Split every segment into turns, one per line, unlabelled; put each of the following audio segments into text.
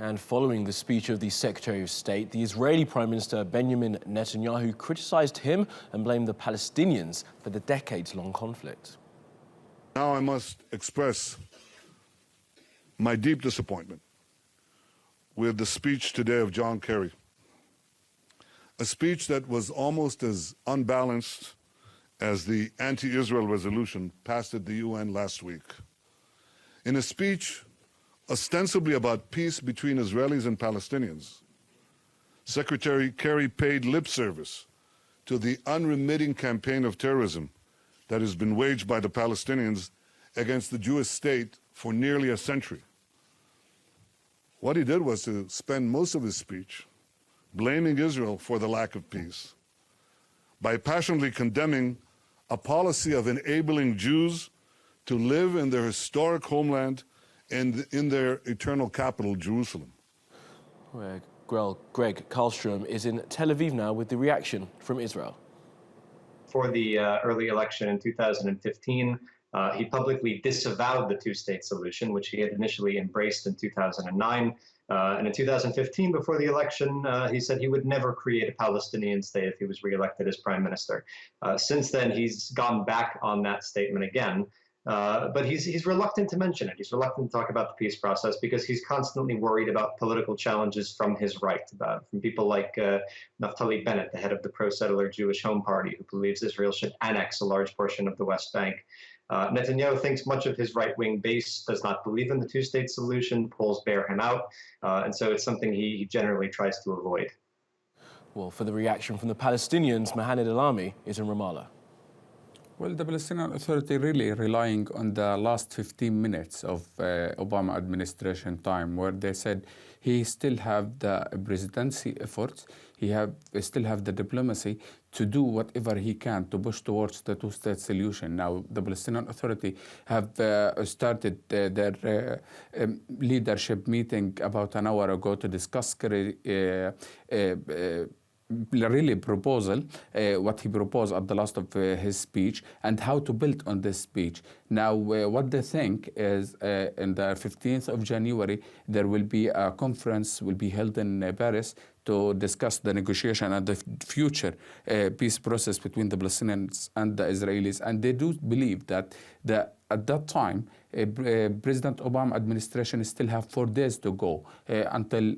And following the speech of the Secretary of State, the Israeli Prime Minister Benjamin Netanyahu criticized him and blamed the Palestinians for the decades-long conflict.
Now I must express my deep disappointment with the speech today of John Kerry, a speech that was almost as unbalanced as the anti-Israel resolution passed at the UN last week. In a speech ostensibly about peace between Israelis and Palestinians, Secretary Kerry paid lip service to the unremitting campaign of terrorism that has been waged by the Palestinians against the Jewish state for nearly a century. What he did was to spend most of his speech blaming Israel for the lack of peace by passionately condemning a policy of enabling Jews to live in their historic homeland and in their eternal capital, Jerusalem.
Greg Karlstrom is in Tel Aviv now with the reaction from Israel.
For the early election in 2015, he publicly disavowed the two-state solution, which he had initially embraced in 2009. And in 2015, before the election, he said he would never create a Palestinian state if he was reelected as prime minister. Since then, he's gone back on that statement again. But he's reluctant to mention it. He's reluctant to talk about the peace process because he's constantly worried about political challenges from his right, from people like Naftali Bennett, the head of the pro-settler Jewish Home Party, who believes Israel should annex a large portion of the West Bank. Netanyahu thinks much of his right-wing base does not believe in the two-state solution. Polls bear him out, and so it's something he generally tries to avoid.
Well, for the reaction from the Palestinians, Mohamed Alami is in Ramallah.
Well, the Palestinian Authority really relying on the last 15 minutes of Obama administration time, where they said he still have the presidency efforts, he still have the diplomacy to do whatever he can to push towards the two-state solution. Now, the Palestinian Authority have started their leadership meeting about an hour ago to discuss really proposal, what he proposed at the last of his speech, and how to build on this speech. Now, what they think is in the 15th of January, there will be a conference will be held in Paris to discuss the negotiation and the future peace process between the Palestinians and the Israelis. And they do believe that at that time, President Obama administration still have 4 days to go until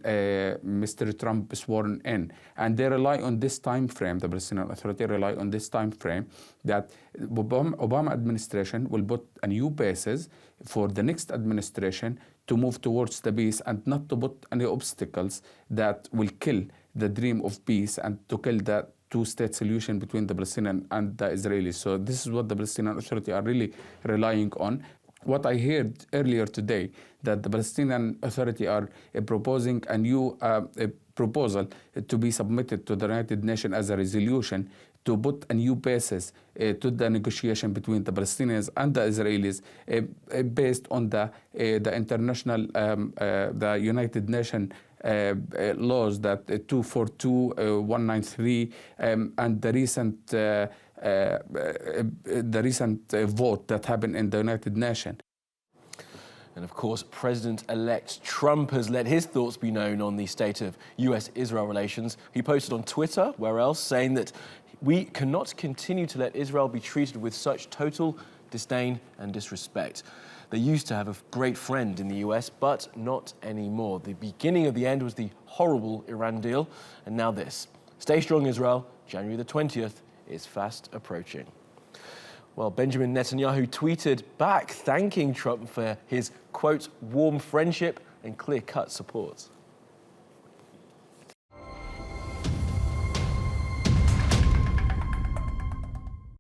Mr. Trump is sworn in. And they rely on this time frame, the Palestinian Authority rely on this time frame, that Obama administration will put a new basis for the next administration to move towards the peace and not to put any obstacles that will kill the dream of peace and to kill the two-state solution between the Palestinians and the Israelis. So this is what the Palestinian Authority are really relying on. What I heard earlier today, that the Palestinian Authority are proposing a new proposal to be submitted to the United Nations as a resolution to put a new basis to the negotiation between the Palestinians and the Israelis based on the international, the United Nations laws, that 242, 193, and the recent vote that happened in the United Nations.
And of course, President-elect Trump has let his thoughts be known on the state of US-Israel relations. He posted on Twitter, where else, saying that we cannot continue to let Israel be treated with such total disdain and disrespect. They used to have a great friend in the US, but not anymore. The beginning of the end was the horrible Iran deal, and now this. Stay strong, Israel. January the 20th is fast approaching. Well, Benjamin Netanyahu tweeted back thanking Trump for his, quote, warm friendship and clear-cut support.